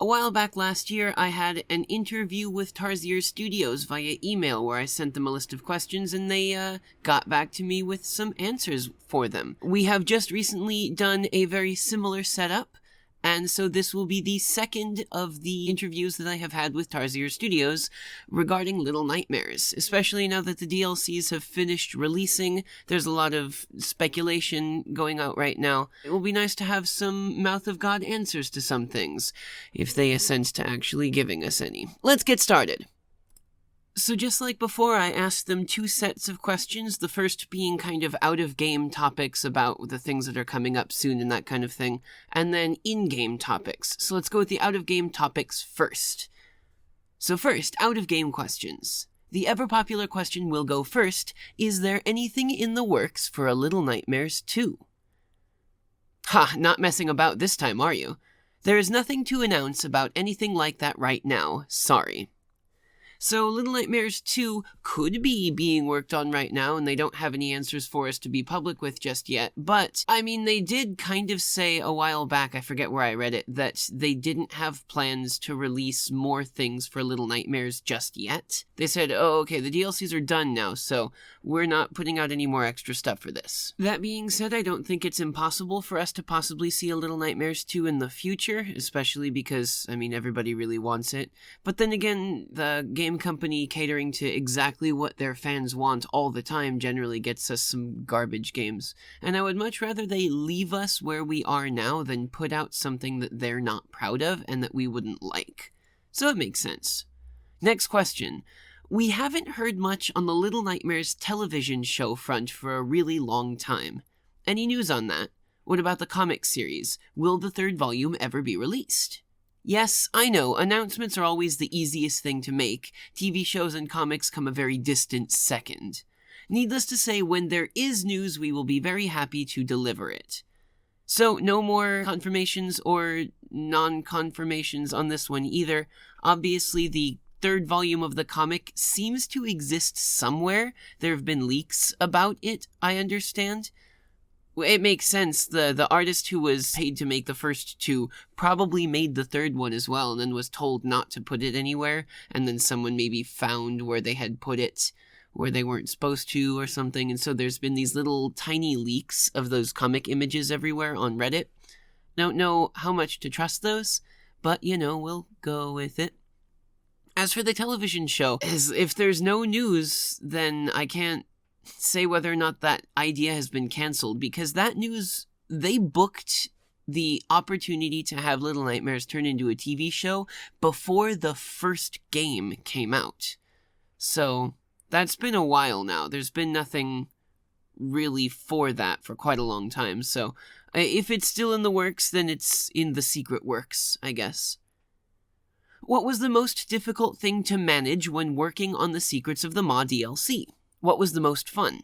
A while back last year, I had an interview with Tarsier Studios via email where I sent them a list of questions and they got back to me with some answers for them. We have just recently done a very similar setup, and so this will be the second of the interviews that I have had with Tarsier Studios regarding Little Nightmares, especially now that the DLCs have finished releasing. There's a lot of speculation going out right now. It will be nice to have some mouth of God answers to some things, if they assent to actually giving us any. Let's get started. So just like before, I asked them two sets of questions, the first being kind of out-of-game topics about the things that are coming up soon and that kind of thing, and then in-game topics. So let's go with the out-of-game topics first. So first, out-of-game questions. The ever-popular question will go first: is there anything in the works for a Little Nightmares 2? Ha, not messing about this time, are you? There is nothing to announce about anything like that right now, sorry. So Little Nightmares 2 could be being worked on right now, and they don't have any answers for us to be public with just yet, but, I mean, they did kind of say a while back, I forget where I read it, that they didn't have plans to release more things for Little Nightmares just yet. They said, oh, okay, the DLCs are done now, so we're not putting out any more extra stuff for this. That being said, I don't think it's impossible for us to possibly see a Little Nightmares 2 in the future, especially because, I mean, everybody really wants it. But then again, the game company catering to exactly what their fans want all the time generally gets us some garbage games, and I would much rather they leave us where we are now than put out something that they're not proud of and that we wouldn't like. So it makes sense. Next question. We haven't heard much on the Little Nightmares television show front for a really long time. Any news on that? What about the comic series? Will the third volume ever be released? Yes, I know, announcements are always the easiest thing to make. TV shows and comics come a very distant second. Needless to say, when there is news, we will be very happy to deliver it. So, no more confirmations or non-confirmations on this one either. Obviously, the third volume of the comic seems to exist somewhere. There have been leaks about it, I understand. It makes sense. The artist who was paid to make the first two probably made the third one as well, and then was told not to put it anywhere, and then someone maybe found where they had put it where they weren't supposed to or something, and so there's been these little tiny leaks of those comic images everywhere on Reddit. Don't know how much to trust those, but, you know, we'll go with it. As for the television show, if there's no news, then I can't say whether or not that idea has been cancelled, because that news, they booked the opportunity to have Little Nightmares turn into a TV show before the first game came out. So that's been a while now. There's been nothing really for that for quite a long time. So if it's still in the works, then it's in the secret works, I guess. What was the most difficult thing to manage when working on the Secrets of the Maw DLC? What was the most fun?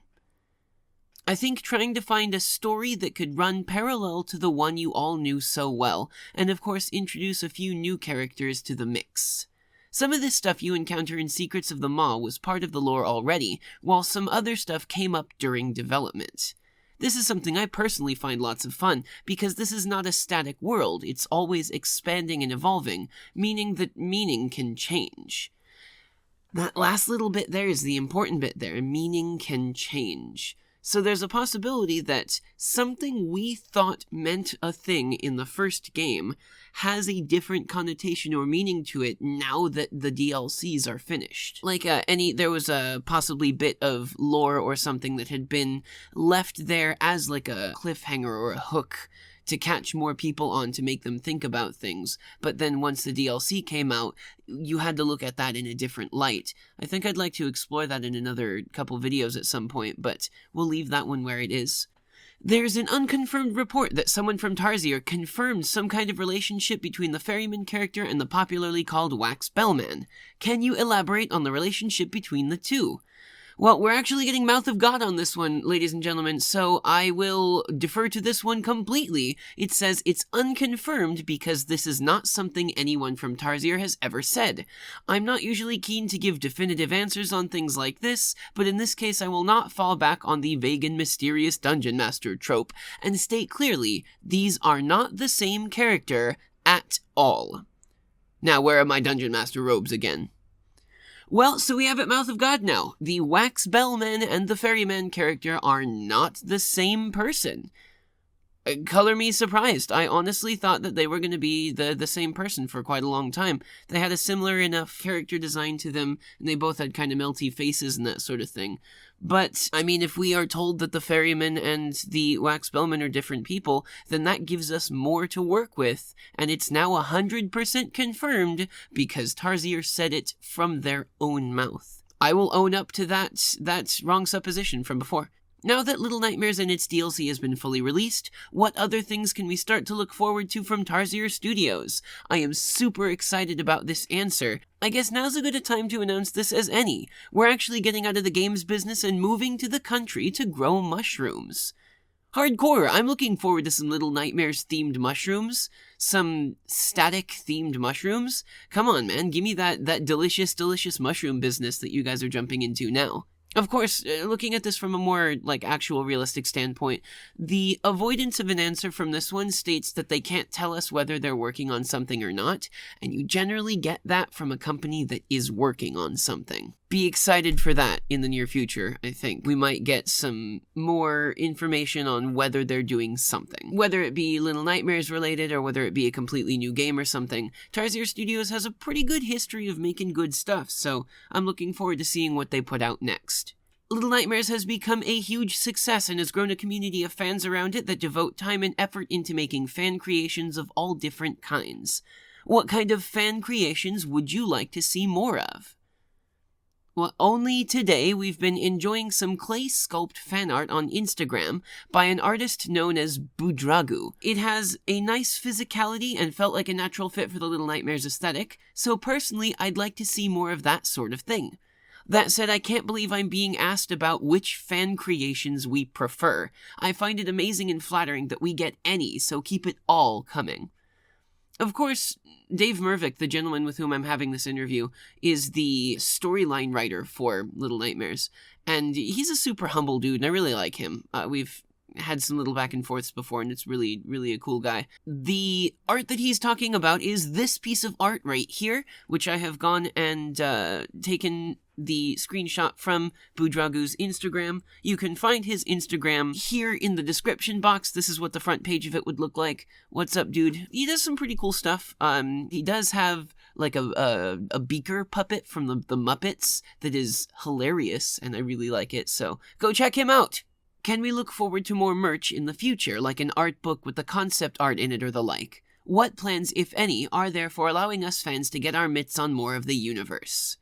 I think trying to find a story that could run parallel to the one you all knew so well, and of course introduce a few new characters to the mix. Some of this stuff you encounter in Secrets of the Maw was part of the lore already, while some other stuff came up during development. This is something I personally find lots of fun, because this is not a static world, it's always expanding and evolving, meaning that meaning can change. That last little bit there is the important bit there. Meaning can change. So there's a possibility that something we thought meant a thing in the first game has a different connotation or meaning to it now that the DLCs are finished. Like there was a possibly bit of lore or something that had been left there as like a cliffhanger or a hook to catch more people on, to make them think about things. But then once the DLC came out, you had to look at that in a different light. I think I'd like to explore that in another couple videos at some point, but we'll leave that one where it is. There's an unconfirmed report that someone from Tarsier confirmed some kind of relationship between the ferryman character and the popularly called Wax Bellman. Can you elaborate on the relationship between the two? Well, we're actually getting Mouth of God on this one, ladies and gentlemen, so I will defer to this one completely. It says it's unconfirmed because this is not something anyone from Tarsier has ever said. I'm not usually keen to give definitive answers on things like this, but in this case I will not fall back on the vague and mysterious Dungeon Master trope, and state clearly, these are not the same character at all. Now where are my Dungeon Master robes again? Well, so we have it Mouth of God now. The Wax Bellman and the Ferryman character are not the same person. Color me surprised. I honestly thought that they were going to be the same person for quite a long time. They had a similar enough character design to them, and they both had kind of melty faces and that sort of thing. But, I mean, if we are told that the Ferryman and the Wax Bellman are different people, then that gives us more to work with, and it's now 100% confirmed because Tarsier said it from their own mouth. I will own up to that wrong supposition from before. Now that Little Nightmares and its DLC has been fully released, what other things can we start to look forward to from Tarsier Studios? I am super excited about this answer. I guess now's as good a time to announce this as any. We're actually getting out of the games business and moving to the country to grow mushrooms. Hardcore, I'm looking forward to some Little Nightmares themed mushrooms. Some static themed mushrooms. Come on, man, give me that delicious, delicious mushroom business that you guys are jumping into now. Of course, looking at this from a more, actual realistic standpoint, the avoidance of an answer from this one states that they can't tell us whether they're working on something or not, and you generally get that from a company that is working on something. Be excited for that in the near future, I think. We might get some more information on whether they're doing something. Whether it be Little Nightmares related, or whether it be a completely new game or something, Tarsier Studios has a pretty good history of making good stuff, so I'm looking forward to seeing what they put out next. Little Nightmares has become a huge success and has grown a community of fans around it that devote time and effort into making fan creations of all different kinds. What kind of fan creations would you like to see more of? Well, only today we've been enjoying some clay sculpt fan art on Instagram by an artist known as Budragu. It has a nice physicality and felt like a natural fit for the Little Nightmares aesthetic, so personally I'd like to see more of that sort of thing. That said, I can't believe I'm being asked about which fan creations we prefer. I find it amazing and flattering that we get any, so keep it all coming. Of course, Dave Mervick, the gentleman with whom I'm having this interview, is the storyline writer for Little Nightmares, and he's a super humble dude, and I really like him. We've had some little back and forths before, and it's really, really a cool guy. The art that he's talking about is this piece of art right here, which I have gone and taken the screenshot from Budragu's Instagram. You can find his Instagram here in the description box. This is what the front page of it would look like. What's up, dude? He does some pretty cool stuff. He does have a beaker puppet from the Muppets that is hilarious, and I really like it, so go check him out. Can we look forward to more merch in the future, like an art book with the concept art in it or the like? What plans, if any, are there for allowing us fans to get our mitts on more of the universe?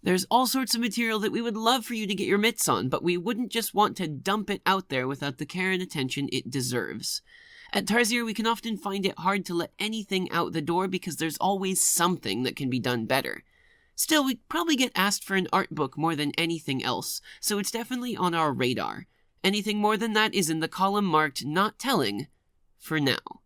There's all sorts of material that we would love for you to get your mitts on, but we wouldn't just want to dump it out there without the care and attention it deserves. At Tarsier, we can often find it hard to let anything out the door because there's always something that can be done better. Still, we probably get asked for an art book more than anything else, so it's definitely on our radar. Anything more than that is in the column marked "Not Telling" for now.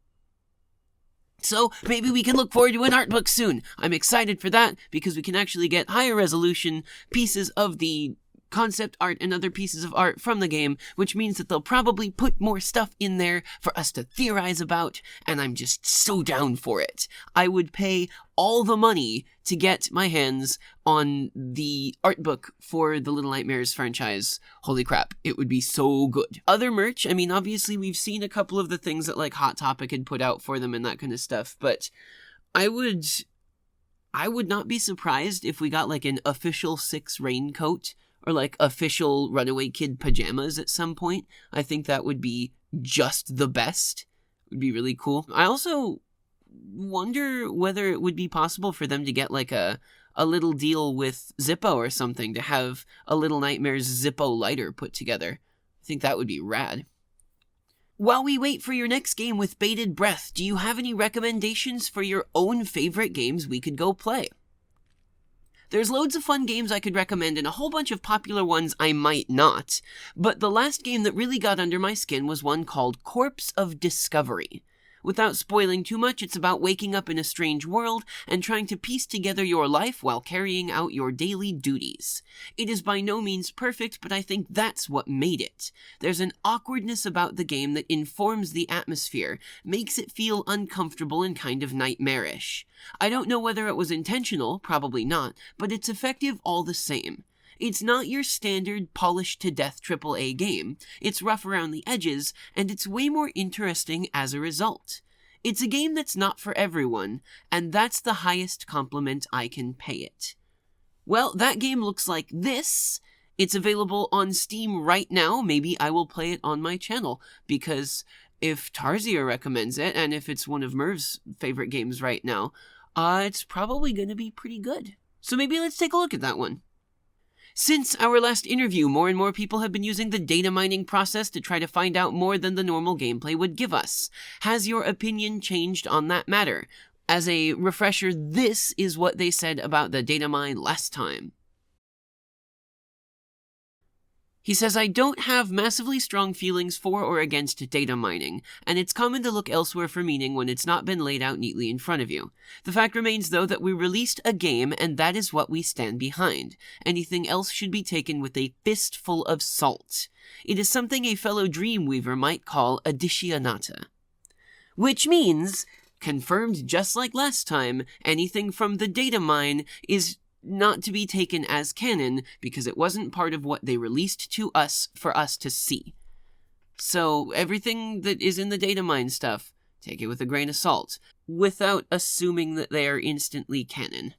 So, maybe we can look forward to an art book soon. I'm excited for that, because we can actually get higher resolution pieces of the concept art and other pieces of art from the game, which means that they'll probably put more stuff in there for us to theorize about, and I'm just so down for it. I would pay all the money to get my hands on the art book for the Little Nightmares franchise. Holy crap, it would be so good. Other merch, I mean, obviously we've seen a couple of the things that Hot Topic had put out for them and that kind of stuff, but I would not be surprised if we got an official 6 raincoat or official Runaway Kid pajamas at some point. I think that would be just the best. It would be really cool. I also wonder whether it would be possible for them to get a little deal with Zippo or something to have a Little Nightmares Zippo lighter put together. I think that would be rad. While we wait for your next game with bated breath, do you have any recommendations for your own favorite games we could go play? There's loads of fun games I could recommend and a whole bunch of popular ones I might not, but the last game that really got under my skin was one called Corpse of Discovery. Without spoiling too much, it's about waking up in a strange world and trying to piece together your life while carrying out your daily duties. It is by no means perfect, but I think that's what made it. There's an awkwardness about the game that informs the atmosphere, makes it feel uncomfortable and kind of nightmarish. I don't know whether it was intentional, probably not, but it's effective all the same. It's not your standard polished-to-death AAA game. It's rough around the edges, and it's way more interesting as a result. It's a game that's not for everyone, and that's the highest compliment I can pay it. Well, that game looks like this. It's available on Steam right now. Maybe I will play it on my channel, because if Tarsier recommends it, and if it's one of Merv's favorite games right now, it's probably going to be pretty good. So maybe let's take a look at that one. Since our last interview, more and more people have been using the data mining process to try to find out more than the normal gameplay would give us. Has your opinion changed on that matter? As a refresher, this is what they said about the data mine last time. He says, I don't have massively strong feelings for or against data mining, and it's common to look elsewhere for meaning when it's not been laid out neatly in front of you. The fact remains, though, that we released a game, and that is what we stand behind. Anything else should be taken with a fistful of salt. It is something a fellow Dreamweaver might call addizionata. Which means, confirmed just like last time, anything from the data mine is not to be taken as canon because it wasn't part of what they released to us for us to see. So everything that is in the data mine stuff, take it with a grain of salt, without assuming that they are instantly canon.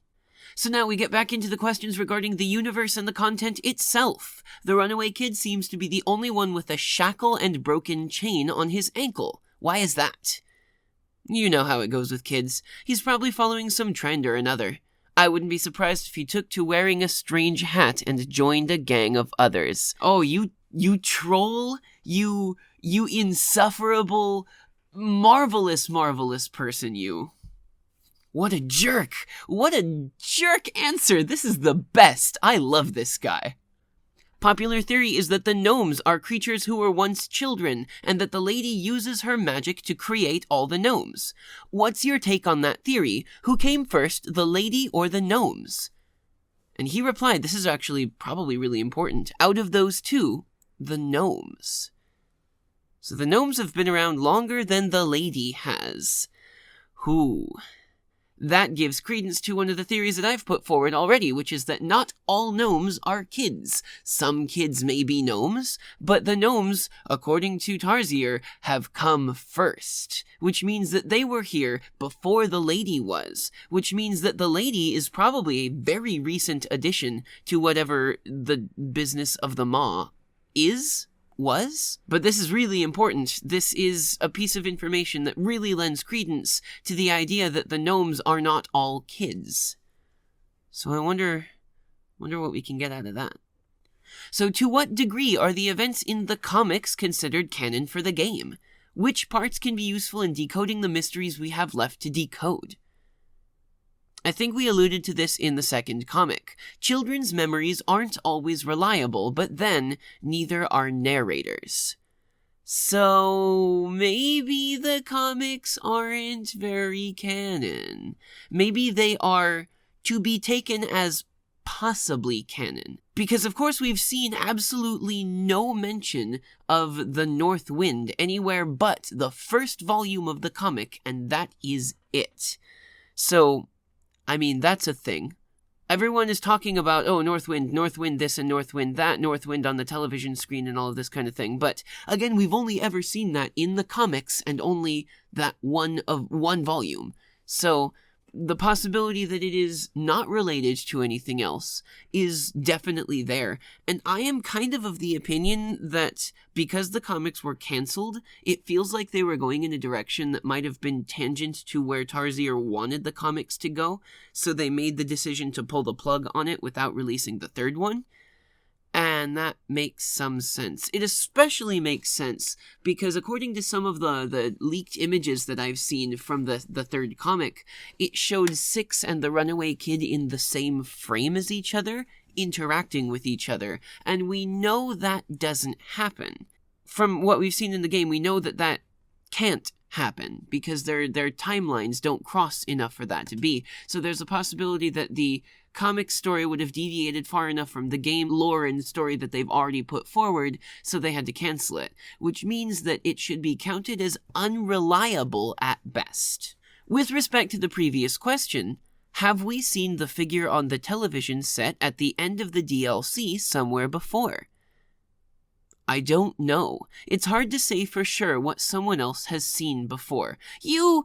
So now we get back into the questions regarding the universe and the content itself. The runaway kid seems to be the only one with a shackle and broken chain on his ankle. Why is that? You know how it goes with kids. He's probably following some trend or another. I wouldn't be surprised if he took to wearing a strange hat and joined a gang of others. Oh, you troll? You insufferable, marvelous person, you. What a jerk! What a jerk answer! This is the best! I love this guy. Popular theory is that the gnomes are creatures who were once children, and that the lady uses her magic to create all the gnomes. What's your take on that theory? Who came first, the lady or the gnomes? And he replied, this is actually probably really important, out of those two, the gnomes. So the gnomes have been around longer than the lady has. Who? That gives credence to one of the theories that I've put forward already, which is that not all gnomes are kids. Some kids may be gnomes, but the gnomes, according to Tarsier, have come first, which means that they were here before the lady was, which means that the lady is probably a very recent addition to whatever the business of the maw was. But this is really important. This is a piece of information that really lends credence to the idea that the gnomes are not all kids. So I wonder what we can get out of that. So to what degree are the events in the comics considered canon for the game? Which parts can be useful in decoding the mysteries we have left to decode? I think we alluded to this in the second comic. Children's memories aren't always reliable, but then, neither are narrators. So, maybe the comics aren't very canon. Maybe they are to be taken as possibly canon. Because of course we've seen absolutely no mention of the North Wind anywhere but the first volume of the comic, and that is it. So, I mean, that's a thing. Everyone is talking about, oh, North Wind this and North Wind that, North Wind on the television screen and all of this kind of thing. But, again, we've only ever seen that in the comics and only that one volume. So, the possibility that it is not related to anything else is definitely there. And I am kind of the opinion that because the comics were canceled, it feels like they were going in a direction that might have been tangent to where Tarsier wanted the comics to go, so they made the decision to pull the plug on it without releasing the third one. And that makes some sense. It especially makes sense because according to some of the leaked images that I've seen from the third comic, it showed Six and the runaway kid in the same frame as each other, interacting with each other. And we know that doesn't happen. From what we've seen in the game, we know that that can't happen, because their timelines don't cross enough for that to be. So there's a possibility that the comic story would have deviated far enough from the game lore and story that they've already put forward, so they had to cancel it, which means that it should be counted as unreliable at best. With respect to the previous question, have we seen the figure on the television set at the end of the DLC somewhere before? I don't know. It's hard to say for sure what someone else has seen before. You.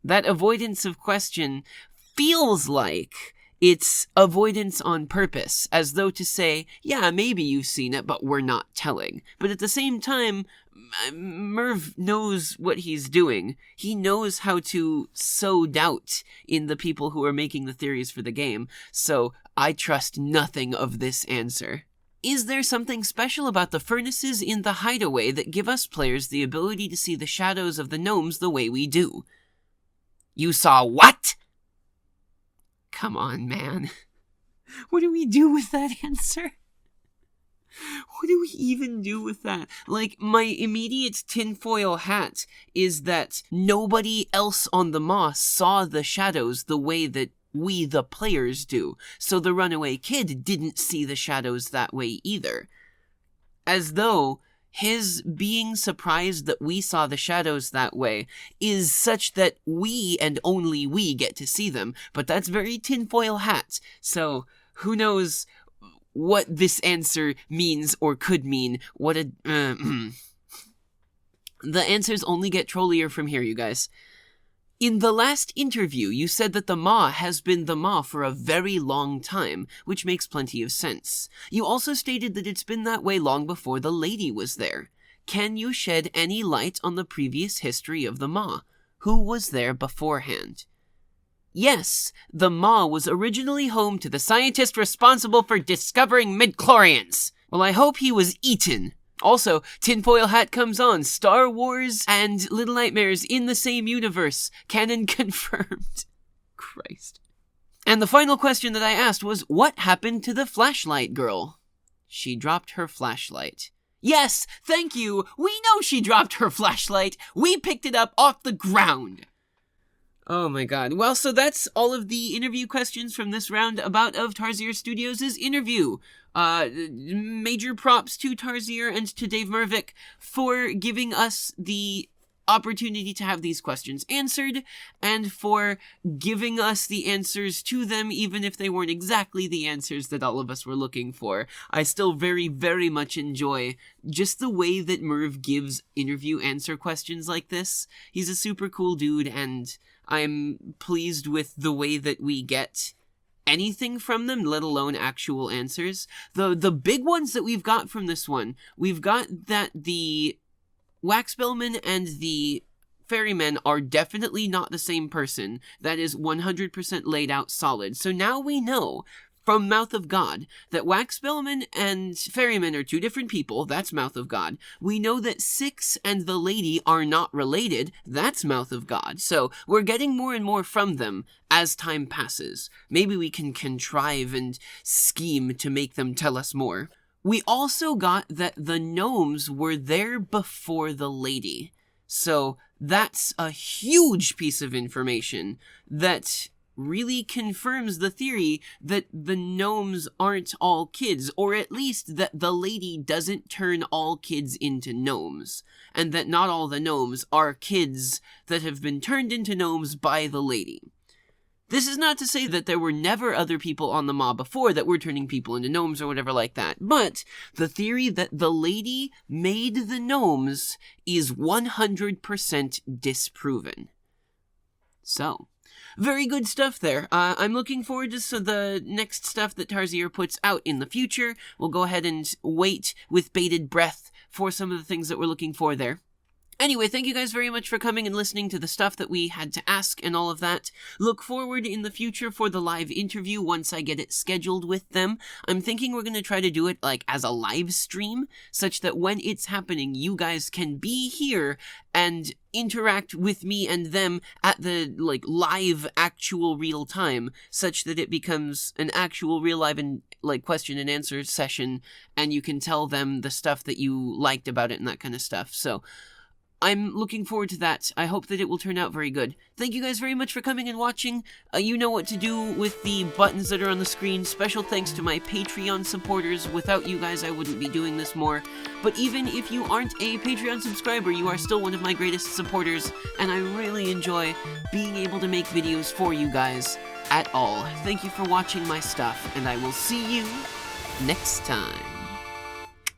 That avoidance of question feels like it's avoidance on purpose, as though to say, yeah, maybe you've seen it, but we're not telling. But at the same time, Merv knows what he's doing. He knows how to sow doubt in the people who are making the theories for the game, so I trust nothing of this answer. Is there something special about the furnaces in the hideaway that give us players the ability to see the shadows of the gnomes the way we do? You saw what? Come on, man. What do we do with that answer? What do we even do with that? Like, my immediate tinfoil hat is that nobody else on the Maw saw the shadows the way that we, the players, do. So the runaway kid didn't see the shadows that way either. As though his being surprised that we saw the shadows that way is such that we and only we get to see them. But that's very tinfoil hat. So who knows what this answer means or could mean. What a... The answers only get trollier from here, you guys. In the last interview, you said that the Maw has been the Maw for a very long time, which makes plenty of sense. You also stated that it's been that way long before the lady was there. Can you shed any light on the previous history of the Maw? Who was there beforehand? Yes, the Maw was originally home to the scientist responsible for discovering midichlorians. Well, I hope he was eaten. Also, tinfoil hat comes on. Star Wars and Little Nightmares in the same universe. Canon confirmed. Christ. And the final question that I asked was, what happened to the flashlight girl? She dropped her flashlight. Yes, thank you. We know she dropped her flashlight. We picked it up off the ground. Oh my god. Well, so that's all of the interview questions from this roundabout of Tarsier Studios' interview. Major props to Tarsier and to Dave Mervick for giving us the opportunity to have these questions answered, and for giving us the answers to them, even if they weren't exactly the answers that all of us were looking for. I still very, very much enjoy just the way that Merv gives interview answer questions like this. He's a super cool dude, and I'm pleased with the way that we get anything from them, let alone actual answers. The big ones that we've got from this one, we've got that the Waxbellman and the Ferryman are definitely not the same person. That is 100% laid out solid. So now we know from Mouth of God that Waxbellman and Ferryman are two different people. That's Mouth of God. We know that Six and the lady are not related. That's Mouth of God. So we're getting more and more from them as time passes. Maybe we can contrive and scheme to make them tell us more. We also got that the gnomes were there before the lady. So that's a huge piece of information that really confirms the theory that the gnomes aren't all kids, or at least that the lady doesn't turn all kids into gnomes, and that not all the gnomes are kids that have been turned into gnomes by the lady. This is not to say that there were never other people on the Maw before that were turning people into gnomes or whatever like that, but the theory that the lady made the gnomes is 100% disproven. So, very good stuff there. I'm looking forward to the next stuff that Tarsier puts out in the future. We'll go ahead and wait with bated breath for some of the things that we're looking for there. Anyway, thank you guys very much for coming and listening to the stuff that we had to ask and all of that. Look forward in the future for the live interview once I get it scheduled with them. I'm thinking we're going to try to do it like as a live stream, such that when it's happening, you guys can be here and interact with me and them at the like live actual real time, such that it becomes an actual real live and like question and answer session, and you can tell them the stuff that you liked about it and that kind of stuff. So I'm looking forward to that. I hope that it will turn out very good. Thank you guys very much for coming and watching. You know what to do with the buttons that are on the screen. Special thanks to my Patreon supporters. Without you guys, I wouldn't be doing this more. But even if you aren't a Patreon subscriber, you are still one of my greatest supporters, and I really enjoy being able to make videos for you guys at all. Thank you for watching my stuff, and I will see you next time.